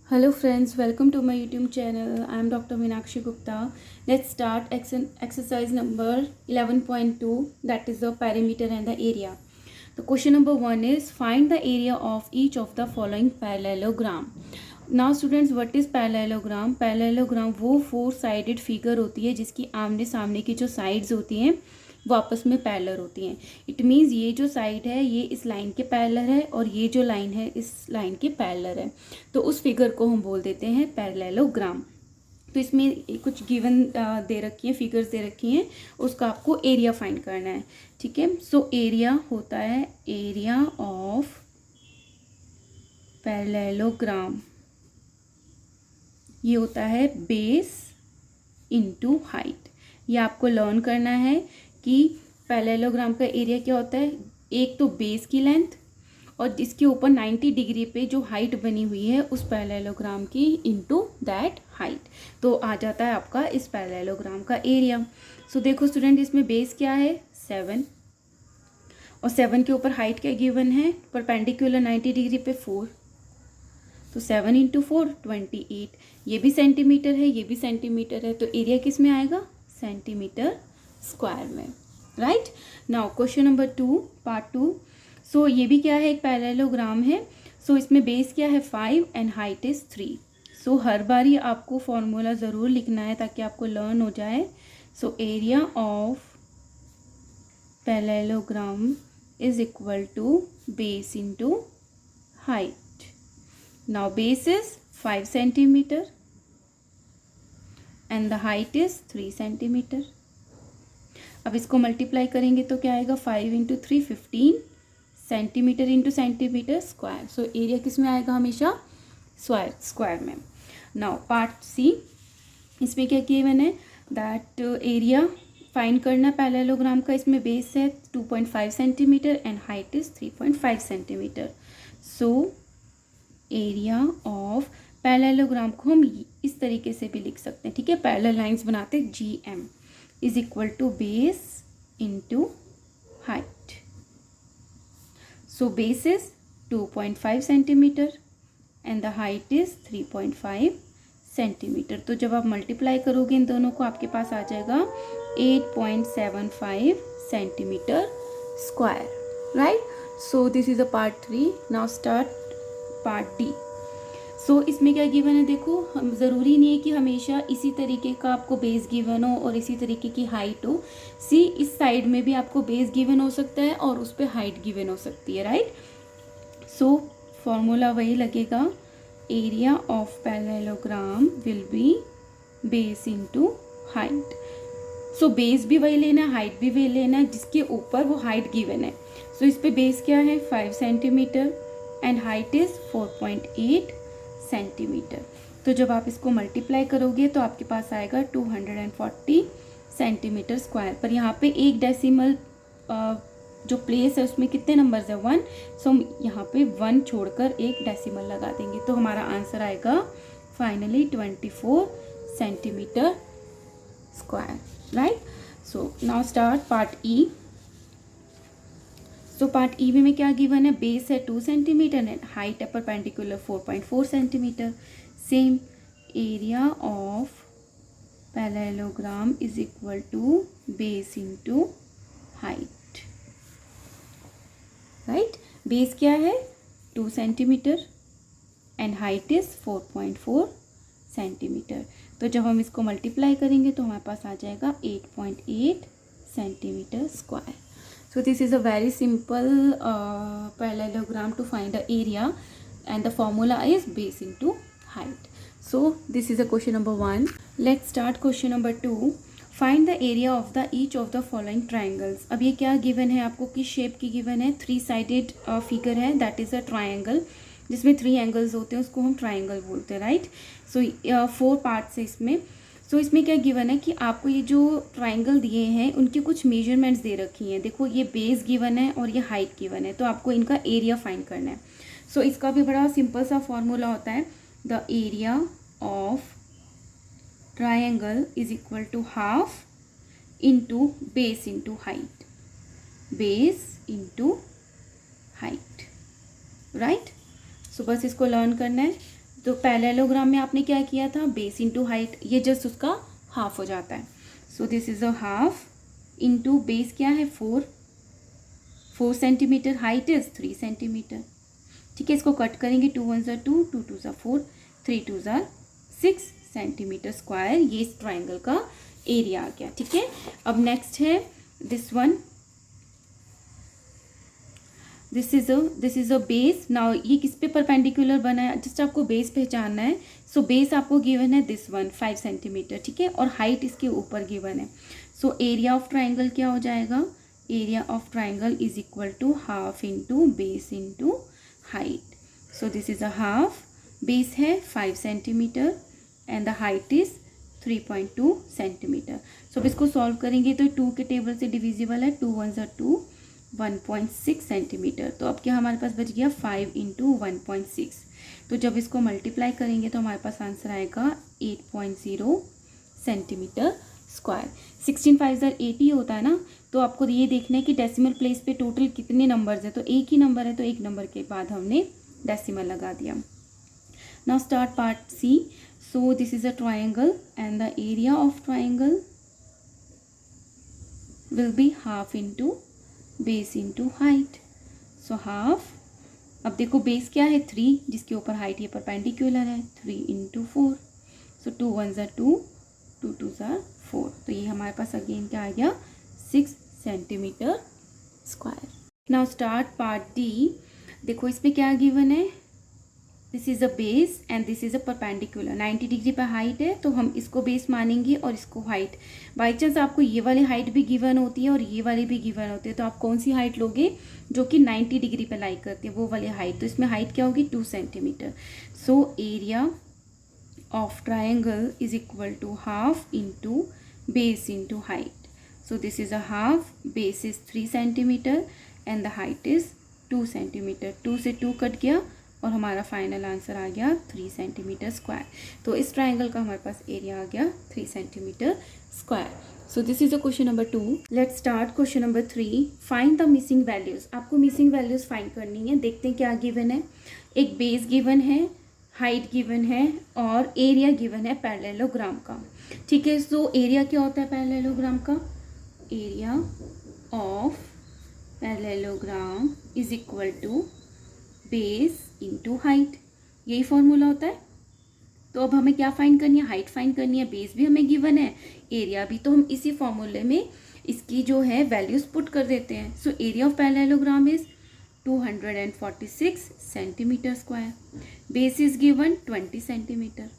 Hello friends, welcome to my YouTube channel. I am Dr. Meenakshi Gupta. Let's start exercise number 11.2, that is the perimeter and the area. The question number 1 is find the area of each of the following parallelogram. Now students, what is parallelogram? Parallelogram वो four sided figure होती है जिसकी आमने सामने की जो sides होती हैं वो आपस में पैरेलल होती हैं. इट मीन्स ये जो साइड है ये इस लाइन के पैरेलल है और ये जो लाइन है इस लाइन के पैरेलल है. तो उस फिगर को हम बोल देते हैं पैरेललोग्राम. तो इसमें कुछ गिवन दे रखी है, फिगर्स दे रखी हैं, उसका आपको एरिया फाइंड करना है. ठीक है. सो एरिया होता है एरिया ऑफ पैरेललोग्राम. ये होता है बेस इनटू हाइट. ये आपको लर्न करना है कि पैरेललोग्राम का एरिया क्या होता है. एक तो बेस की लेंथ और इसके ऊपर 90 डिग्री पे जो हाइट बनी हुई है उस पैरेललोग्राम की इनटू दैट हाइट. तो आ जाता है आपका इस पैरेललोग्राम का एरिया. सो देखो स्टूडेंट, इसमें बेस क्या है 7 और 7 के ऊपर हाइट क्या गिवन है परपेंडिकुलर 90 डिग्री पे 4. तो 7 इंटू 4 28. ये भी सेंटीमीटर है, ये भी सेंटीमीटर है. तो एरिया किस में आएगा सेंटीमीटर स्क्वायर में. Right. Now question number 2 part 2. सो ये भी क्या है एक पैरेललोग्राम है. सो इसमें बेस क्या है 5 एंड हाइट इज 3. सो हर बार ही आपको फॉर्मूला ज़रूर लिखना है ताकि आपको लर्न हो जाए. So area of parallelogram is equal to base into height. Now base is 5 centimetre and the height is 3 centimetre. अब इसको मल्टीप्लाई करेंगे तो क्या आएगा 5 into 3 15 centimetre into centimetre square. So area किस में आएगा हमेशा स्क्वायर में. Now part C. इसमें क्या गिवन है दैट एरिया फाइंड करना पैरेललोग्राम का. इसमें बेस है 2.5 centimetre and height is 3.5 centimetre. So area of parallelogram को हम इस तरीके से भी लिख सकते हैं. ठीक है. पैरेलल लाइंस बनाते GM is equal to base into height. So base is 2.5 centimetre and the height is 3.5 centimetre. तो जब आप मल्टीप्लाई करोगे इन दोनों को आपके पास आ जाएगा 8.75 centimetre square. Right. So this is a part 3. Now start part D. So इसमें क्या गिवन है देखो, हम ज़रूरी नहीं है कि हमेशा इसी तरीके का आपको बेस गिवन हो और इसी तरीके की हाइट हो. सी इस साइड में भी आपको बेस गिवन हो सकता है और उस पर हाइट गिवन हो सकती है. राइट. सो फॉर्मूला वही लगेगा. Area of parallelogram will be base into height. So base भी वही लेना है, हाइट भी वही लेना है जिसके ऊपर वो हाइट गिवन है. सो इस पे बेस क्या है 5 centimetre and height is 4.8 centimetre. तो जब आप इसको मल्टीप्लाई करोगे तो आपके पास आएगा 240 सेंटीमीटर स्क्वायर. पर यहाँ पे एक डेसिमल जो प्लेस है उसमें कितने नंबर्स है 1. सो हम यहाँ पे 1 छोड़कर एक डेसिमल लगा देंगे तो हमारा आंसर आएगा finally 24 centimetre square. Right. So now start part E. So part E में क्या गिवन है बेस है 2 सेंटीमीटर एंड हाइट है perpendicular 4.4 centimetre. Same area of parallelogram is equal to base into height. Right. Base क्या है 2 centimetre and height is 4.4 centimetre. तो जब हम इसको मल्टीप्लाई करेंगे तो हमारे पास आ जाएगा 8.8 centimetre square. So this is a very simple parallelogram to find the area and the formula is base into height. So this is a question number 1. Let's start question number 2. Find the area of the each of the following triangles. अब ये क्या given है आपको, किस shape की given है 3-sided figure है, that is a triangle जिसमें 3 एंगल्स होते हैं उसको हम ट्राइंगल बोलते हैं. राइट. सो 4 पार्ट्स है इसमें. सो इसमें क्या गिवन है कि आपको ये जो ट्राइंगल दिए हैं उनकी कुछ मेजरमेंट्स दे रखी हैं. देखो ये बेस गिवन है और ये हाइट गिवन है तो आपको इनका एरिया फाइंड करना है. सो इसका भी बड़ा सिंपल सा फॉर्मूला होता है the area of triangle is equal to half into base into height. Base into height. Right. So बस इसको लर्न करना है. तो पैरेललोग्राम में आपने क्या किया था, बेस इंटू हाइट, ये जस्ट उसका हाफ हो जाता है. सो this is a half into base क्या है 4 सेंटीमीटर, हाइट इज 3 सेंटीमीटर. ठीक है, इसको कट करेंगे, 2 1 ज़ा 2, 2 2 ज़ा 4, 3 2 ज़ा 6 सेंटीमीटर स्क्वायर. ये इस ट्राइंगल का एरिया आ गया. ठीक है, अब नेक्स्ट है this one. This is a base. Now ये किस पे परपेंडिकुलर बना है, जस्ट आपको बेस पहचानना है. सो बेस आपको गिवन है दिस वन 5 सेंटीमीटर. ठीक है, और हाइट इसके ऊपर गिवन है. सो एरिया ऑफ ट्राइंगल क्या हो जाएगा, area of triangle is equal to half into base into height. So this is a half, base है 5 centimetre and the height is 3.2 centimetre. So अब इसको सॉल्व करेंगे तो 2 के टेबल से डिविजिबल है, 2 1 ज़ा 2, 1.6 सेंटीमीटर. तो अब क्या हमारे पास बच गया 5 इंटू 1.6. तो जब इसको मल्टीप्लाई करेंगे तो हमारे पास आंसर आएगा 8.0 सेंटीमीटर स्क्वायर. 16 5 ज़ा 80 होता है ना, तो आपको ये देखना है कि डेसिमल प्लेस पे टोटल कितने नंबर्स है. तो एक ही नंबर है, तो एक नंबर के बाद हमने डेसिमल लगा दिया. Now start part C. So this is a triangle and the area of triangle will be half into base into height. So half, अब देखो बेस क्या है 3, जिसके ऊपर हाइट ये परपेंडिकुलर है, 3 इंटू 4. सो 2 1 ज़ा 2, 2 2 ज़ा 4. तो ये हमारे पास अगेन क्या आ गया 6 centimetre square. Now start part D. देखो इसमें क्या गिवन है, this is a base and this is a perpendicular. 90 degree पर हाइट है, तो हम इसको बेस मानेंगे और इसको हाइट. बाई चांस आपको ये वाली हाइट भी गिवन होती है और ये वाली भी गिवन होती है, तो आप कौन सी हाइट लोगे, जो कि 90 डिग्री पर लाई करती है, वो वाली हाइट. तो इसमें हाइट क्या होगी 2 centimetre. So area of triangle is equal to half into base into height. So this is a half, base is 3 centimetre and the height is 2 centimetre. 2 से 2 कट गया और हमारा फाइनल आंसर आ गया 3 centimetre square. तो इस triangle का हमारे पास area आ गया 3 centimetre square. So this is a question number 2. Let's start question number 3. Find the missing values. आपको मिसिंग वैल्यूज फाइंड करनी है. देखते हैं क्या गिवन है. एक बेस गिवन है, हाइट गिवन है और एरिया गिवन है पैरेललोग्राम का. ठीक है, सो एरिया क्या होता है पैरेललोग्राम का, area of parallelogram is equal to base into height. यही फॉर्मूला होता है. तो अब हमें क्या फाइंड करनी है, हाइट फाइंड करनी है. बेस भी हमें गिवन है, एरिया भी, तो हम इसी फॉर्मूले में इसकी जो है वैल्यूज पुट कर देते हैं. सो area of parallelogram is 246 centimetre square. Base is given 20 centimetre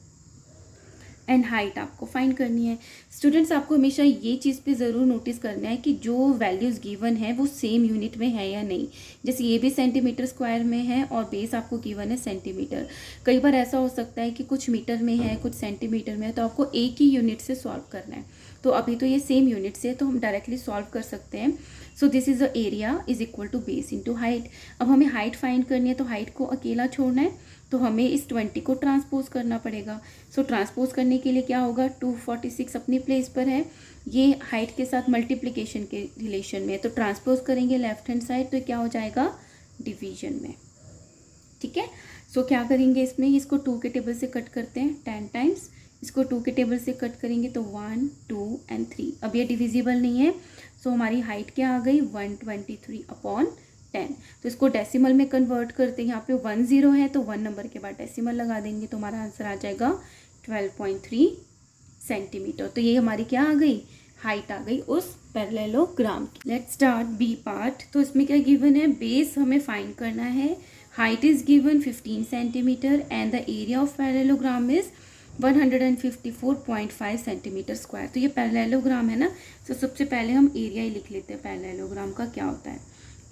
and height आपको फाइंड करनी है. स्टूडेंट्स, आपको हमेशा ये चीज़ पे ज़रूर नोटिस करना है कि जो वैल्यूज़ गिवन है वो सेम यूनिट में है या नहीं. जैसे ये भी सेंटीमीटर स्क्वायर में है और बेस आपको गिवन है सेंटीमीटर. कई बार ऐसा हो सकता है कि कुछ मीटर में है, कुछ सेंटीमीटर में है, तो आपको एक ही यूनिट से सॉल्व करना है. तो अभी तो ये सेम यूनिट से है, तो हम डायरेक्टली सॉल्व कर सकते हैं. So this is the area is equal to base into height. अब हमें हाइट फाइंड करनी है, तो हाइट को अकेला छोड़ना है, तो हमें इस 20 को ट्रांसपोज करना पड़ेगा. सो ट्रांसपोज करने के लिए क्या होगा, 246 अपनी प्लेस पर है, ये हाइट के साथ मल्टीप्लिकेशन के रिलेशन में है, तो ट्रांसपोज करेंगे लेफ्ट हैंड साइड, तो क्या हो जाएगा डिवीजन में. ठीक है, सो क्या करेंगे इसमें, इसको 2 के टेबल से कट करते हैं 10 टाइम्स. इसको 2 के टेबल से कट करेंगे तो 1 2 एंड 3. अब ये डिविजिबल नहीं है, सो हमारी हाइट क्या आ गई 123 अपॉन 10. तो इसको डेसिमल में कन्वर्ट करते हैं. यहाँ पे 1 0 है, तो 1 नंबर के बाद डेसिमल लगा देंगे, तो हमारा आंसर आ जाएगा 12.3 सेंटीमीटर. तो ये हमारी क्या आ गई, हाइट आ गई उस पैरेललोग्राम की. Let's start B part. तो इसमें क्या गिवन है, बेस हमें फाइंड करना है, height is given 15 centimetre and the area of parallelogram is 154.5 centimetre square. तो ये पैरेललोग्राम है ना, तो सबसे पहले हम एरिया ही लिख लेते हैं पैरेललोग्राम का क्या होता है.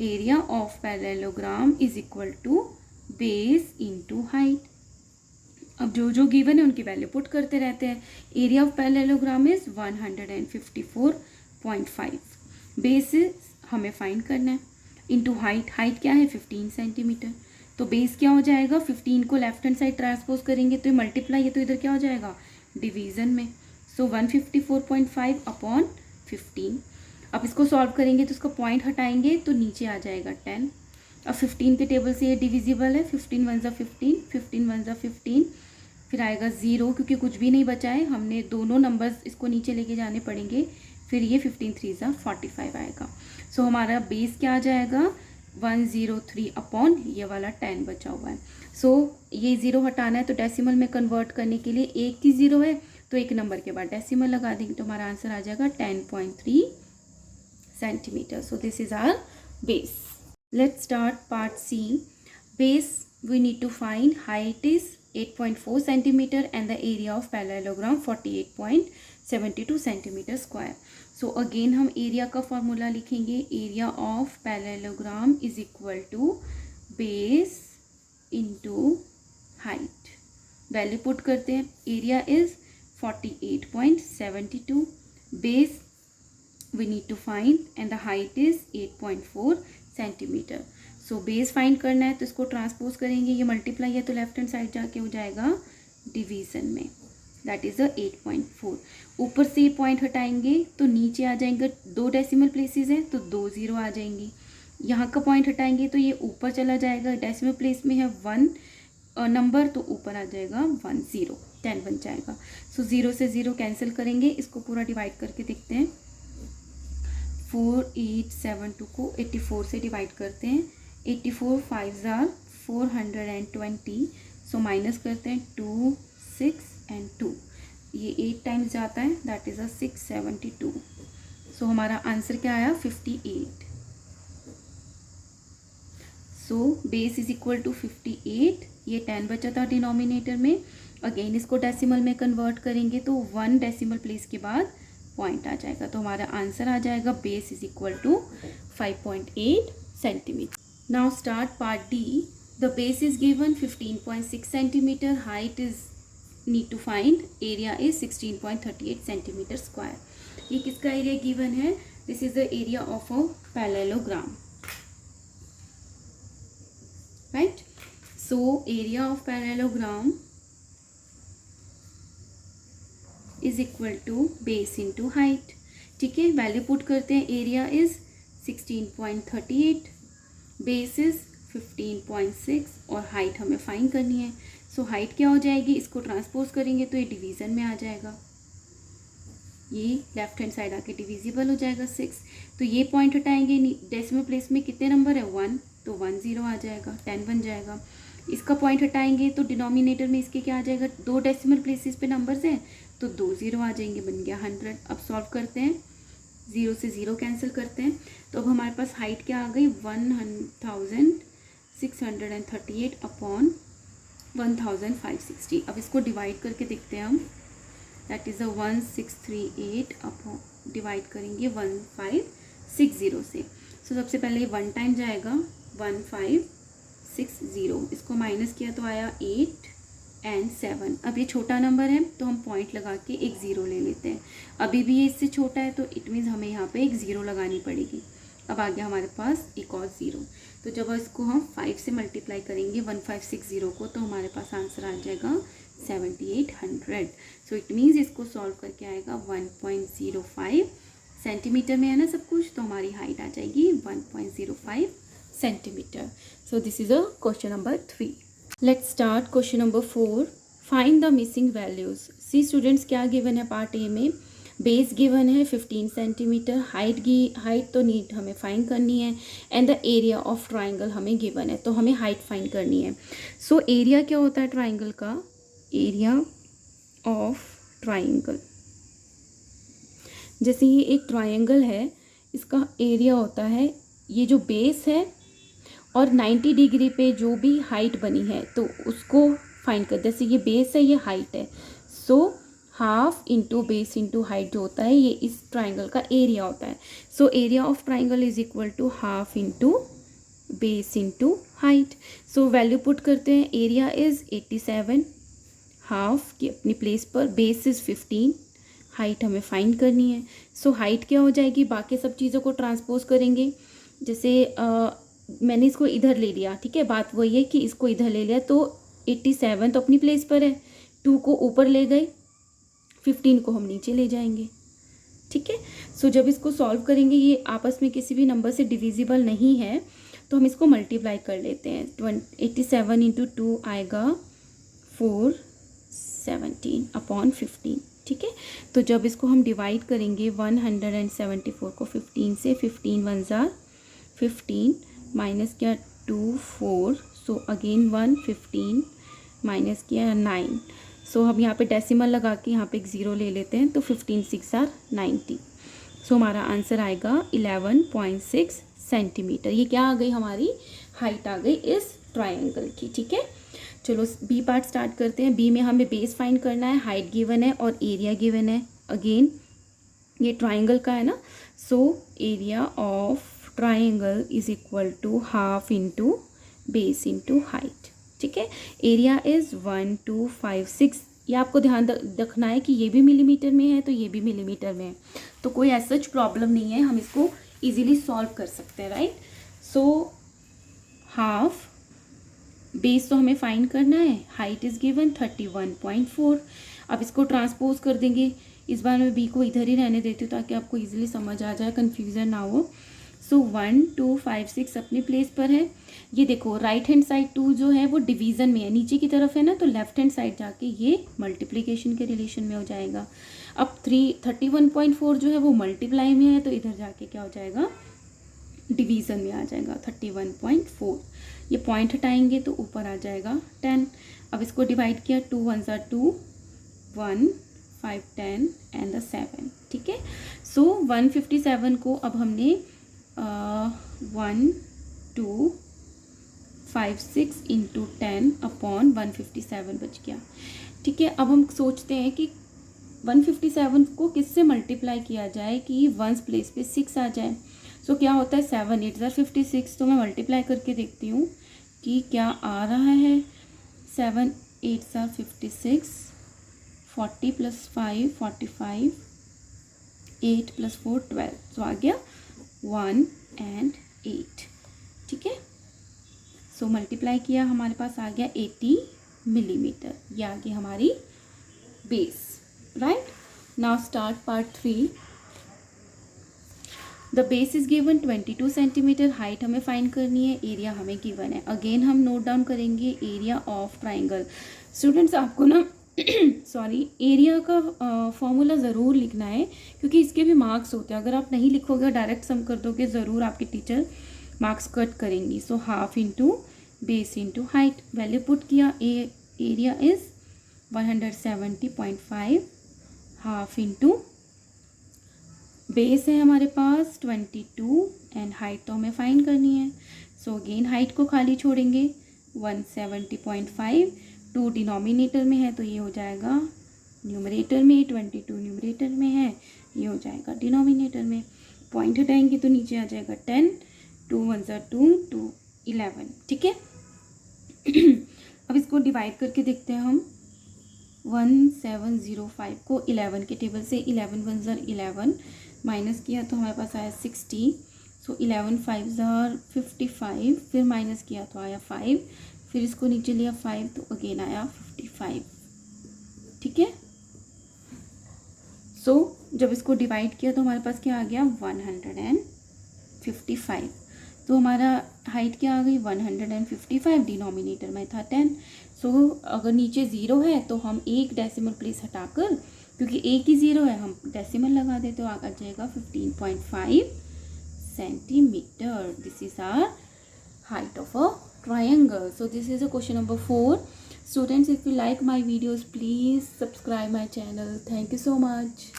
Area of parallelogram is equal to base into height. अब जो जो गिवन है उनकी वैल्यू पुट करते रहते हैं. Area of parallelogram is 154.5. Base हमें फाइंड करना है इंटू हाइट. हाइट क्या है 15 सेंटीमीटर. तो बेस क्या हो जाएगा, 15 को लेफ्ट हैंड साइड ट्रांसपोज करेंगे तो ये मल्टीप्लाई है, तो इधर क्या हो जाएगा डिवीजन में. सो 154.5 अपॉन 15. अब इसको सॉल्व करेंगे तो इसका पॉइंट हटाएंगे तो नीचे आ जाएगा 10. अब 15 के टेबल से ये डिविजिबल है, 15 वन ज़ा 15, 15 वन ज़ा 15, फिर आएगा 0 क्योंकि कुछ भी नहीं बचा है, हमने दोनों नंबर्स इसको नीचे लेके जाने पड़ेंगे, फिर ये 15 3 ज़ा 45 आएगा। सो हमारा बेस क्या आ जाएगा 103 अपॉन ये वाला 10 बचा हुआ है। सो ये 0 हटाना है तो डेसिमल में कन्वर्ट करने के लिए एक ही 0 है तो एक नंबर के बाद डेसिमल लगा देंगे तो हमारा आंसर आ जाएगा 10.3 centimetre. So this is our base. Let's start part C. Base we need to find. Height is 8.4 centimeter and the area of parallelogram 48.72 centimeter square. So again हम area का formula लिखेंगे. Area of parallelogram is equal to base into height. Value put करते हैं. Area is 48.72. Base we need to find and the height is 8.4 centimetre. So base find करना है तो इसको transpose करेंगे, ये मल्टीप्लाई है तो लेफ्ट हैंड साइड जाके हो जाएगा डिवीजन में, दैट इज 8.4। ऊपर से पॉइंट हटाएंगे तो नीचे आ जाएंगे, 2 डेसिमल प्लेसेस हैं तो 2 0 आ जाएंगी। यहाँ का पॉइंट हटाएंगे तो ये ऊपर चला जाएगा, डेसिमल प्लेस में है 1 नंबर तो ऊपर आ जाएगा 1 0, 10 बन जाएगा। सो 0 से 0 कैंसिल करेंगे, इसको पूरा डिवाइड करके देखते हैं। 4872 को 84 से डिवाइड करते हैं, 84 5 ज़ार 420, सो माइनस करते हैं 2 6 एंड 2, ये 8 टाइम्स जाता है दैट इज़ 672। सो हमारा आंसर क्या आया 58। So base is equal to 58, ये 10 बचा था डिनोमिनेटर में। अगेन इसको डेसिमल में कन्वर्ट करेंगे तो 1 डेसिमल प्लेस के बाद पॉइंट आ जाएगा तो हमारा आंसर आ जाएगा base is equal to 5.8 centimetre. Now start part D. The base is given 15.6 centimetre, height is need to find, area is 16.38 centimetre square. ये किसका एरिया गिवन है? This is the area of a parallelogram, right. So area of parallelogram is equal to base into height. ठीक है, value put करते हैं। Area is 16.38, base is 15.6 और height हमें find करनी है। सो हाइट क्या हो जाएगी, इसको ट्रांसपोज करेंगे तो ये डिवीज़न में आ जाएगा, ये लेफ्ट हैंड साइड आके डिविजिबल हो जाएगा 6। तो ये पॉइंट हटाएंगे, डेसिमल प्लेस में कितने नंबर है 1 तो 1 0 आ जाएगा, 10 बन जाएगा। इसका पॉइंट हटाएंगे तो डिनोमिनेटर में इसके क्या आ जाएगा, 2 डेसिमल प्लेसेस पे नंबर्स हैं तो 2 0 आ जाएंगे, बन गया 100। अब सॉल्व करते हैं, 0 से 0 कैंसिल करते हैं तो अब हमारे पास हाइट क्या आ गई 1638 अपॉन 1560। अब इसको डिवाइड करके देखते हैं हम, दैट इज़ 1638 अपॉन डिवाइड करेंगे 1560 से। सो सबसे पहले 1 टाइम जाएगा 1560, इसको माइनस किया तो आया 8 एंड 7। अब ये छोटा नंबर है तो हम पॉइंट लगा के एक 0 ले लेते हैं। अभी भी ये इससे छोटा है तो इट मीन्स हमें यहाँ पे एक 0 लगानी पड़ेगी। अब आ गया हमारे पास एक और 0, तो जब इसको हम 5 से मल्टीप्लाई करेंगे 1560 को तो हमारे पास आंसर आ जाएगा 7800। सो इट मीन्स इसको सॉल्व करके आएगा 1.05 सेंटीमीटर में है ना सब कुछ, तो हमारी हाइट आ जाएगी 1.05 centimetre. So this is a question number 3। Let's start question number 4। Find the missing values. See students, क्या गिवन है पार्ट ए में, बेस गिवन है 15 सेंटीमीटर, हाइट तो नीड हमें फाइंड करनी है and the area of triangle हमें given है तो हमें हाइट फाइंड करनी है। सो एरिया क्या होता है ट्राइंगल का, एरिया ऑफ ट्राइंगल, जैसे ये एक ट्राइंगल है इसका एरिया होता है, ये जो बेस है और 90 डिग्री पे जो भी हाइट बनी है तो उसको फाइंड कर, जैसे ये बेस है ये हाइट है, सो half into base into height जो होता है ये इस ट्राइंगल का एरिया होता है। So area of triangle is equal to half into base into height. So value put करते हैं, एरिया इज 87, हाफ की अपनी प्लेस पर, बेस इज 15, हाइट हमें फाइंड करनी है। सो हाइट क्या हो जाएगी, बाकी सब चीज़ों को ट्रांसपोज करेंगे, जैसे मैंने इसको इधर ले लिया, ठीक है, बात वही है कि इसको इधर ले लिया तो 87 तो अपनी प्लेस पर है, 2 को ऊपर ले गए, 15 को हम नीचे ले जाएंगे, ठीक है। सो जब इसको सॉल्व करेंगे, ये आपस में किसी भी नंबर से डिविजिबल नहीं है तो हम इसको मल्टीप्लाई कर लेते हैं। 87 इंटू 2 आएगा 417 अपॉन 15, ठीक है। तो जब इसको हम डिवाइड करेंगे 174 को 15 से, 15 1 ज़ार 15 माइनस किया 2 4, सो अगेन 1 15 माइनस किया 9, सो हम यहाँ पे डेसिमल लगा के यहाँ पे एक ज़ीरो ले लेते हैं, तो 15 6 आर 90। सो हमारा आंसर आएगा 11.6 सेंटीमीटर। ये क्या आ गई, हमारी हाइट आ गई इस ट्रायंगल की, ठीक है। चलो बी पार्ट स्टार्ट करते हैं। बी में हमें बेस फाइंड करना है, हाइट गिवन है और एरिया गिवन है। अगेन ये ट्रायंगल का है ना, so area of triangle is equal to half into base into height, ठीक है। Area is 1256। ये आपको ध्यान रखना है कि ये भी मिलीमीटर में है तो ये भी मिलीमीटर में है, तो कोई ऐसा प्रॉब्लम नहीं है, हम इसको इजीली सॉल्व कर सकते हैं, राइट। सो हाफ, बेस तो हमें फाइंड करना है, हाइट इज गिवन 31.4। अब इसको ट्रांसपोज कर देंगे। इस बार मैं बी को इधर ही रहने देती हूँ ताकि आपको इजीली समझ आ जाए, कन्फ्यूज़न ना हो। सो 1 2 5 6 अपने प्लेस पर है। ये देखो राइट हैंड साइड 2 जो है वो डिवीज़न में है, नीचे की तरफ है ना, तो लेफ्ट हैंड साइड जाके ये मल्टीप्लिकेशन के रिलेशन में हो जाएगा। अब 31.4 जो है वो मल्टीप्लाई में है, तो इधर जाके क्या हो जाएगा, डिवीज़न में आ जाएगा 31.4। ये पॉइंट हटाएंगे तो ऊपर आ जाएगा 10। अब इसको डिवाइड किया, 2 1 ज़ार 2, 1 5 10 एंड द 7, ठीक है। सो 157 को अब हमने 1 2 5 6 इंटू 10 अपॉन 157 बच गया, ठीक है। अब हम सोचते हैं कि 157 को किससे मल्टीप्लाई किया जाए कि वंस प्लेस पे 6 आ जाए। सो क्या होता है, 7 8 ज़ार 56। तो मैं मल्टीप्लाई करके देखती हूँ कि क्या आ रहा है। 7 8 ज़ार 56, 40 + 5 45, 8 + 4 12, तो आ गया 1 and 8, ठीक है। सो मल्टीप्लाई किया, हमारे पास आ गया 80 मिलीमीटर। ये आ गई हमारी base, right. Now start part 3। The base is given 22 centimetre. Height हमें फाइंड करनी है, एरिया हमें गिवन है। अगेन हम नोट डाउन करेंगे एरिया ऑफ ट्राइंगल। स्टूडेंट्स आपको ना सॉरी, एरिया का फॉर्मूला ज़रूर लिखना है क्योंकि इसके भी मार्क्स होते हैं। अगर आप नहीं लिखोगे, डायरेक्ट सम कर दोगे, ज़रूर आपके टीचर मार्क्स कट करेंगी। So half into base into height, value put किया, area is 170.5, half into base है हमारे पास 22 एंड हाइट तो हमें फाइंड करनी है। सो अगेन हाइट को खाली छोड़ेंगे, 170.5, 2 डिनोमिनेटर में है तो ये हो जाएगा न्यूमरेटर में, 22 न्यूमरेटर में है, ये हो जाएगा डिनोमिनेटर में। पॉइंट हटाएंगे तो नीचे आ जाएगा 10, 2 1 ज़ार 2, 2 11, ठीक है। अब इसको डिवाइड करके देखते हैं हम। 1705 को 11 के टेबल से 11 1 ज़ार 11 माइनस किया तो हमारे पास आया 60। सो 11 5 ज़ार 55, फिर माइनस किया तो आया 5, फिर इसको नीचे लिया 5 तो अगेन आया 55, ठीक है। सो जब इसको डिवाइड किया तो हमारे पास क्या आ गया, 155। तो हमारा हाइट क्या आ गई, 155, डिनोमिनेटर में था 10। सो अगर नीचे ज़ीरो है तो हम एक डेसिमल प्लेस हटाकर, क्योंकि एक ही ज़ीरो है, हम डेसिमल लगा देते तो आ जाएगा 15.5 centimetre. This is our height of a triangle. So this is a question number 4. Students, if you like my videos, please subscribe my channel. Thank you so much.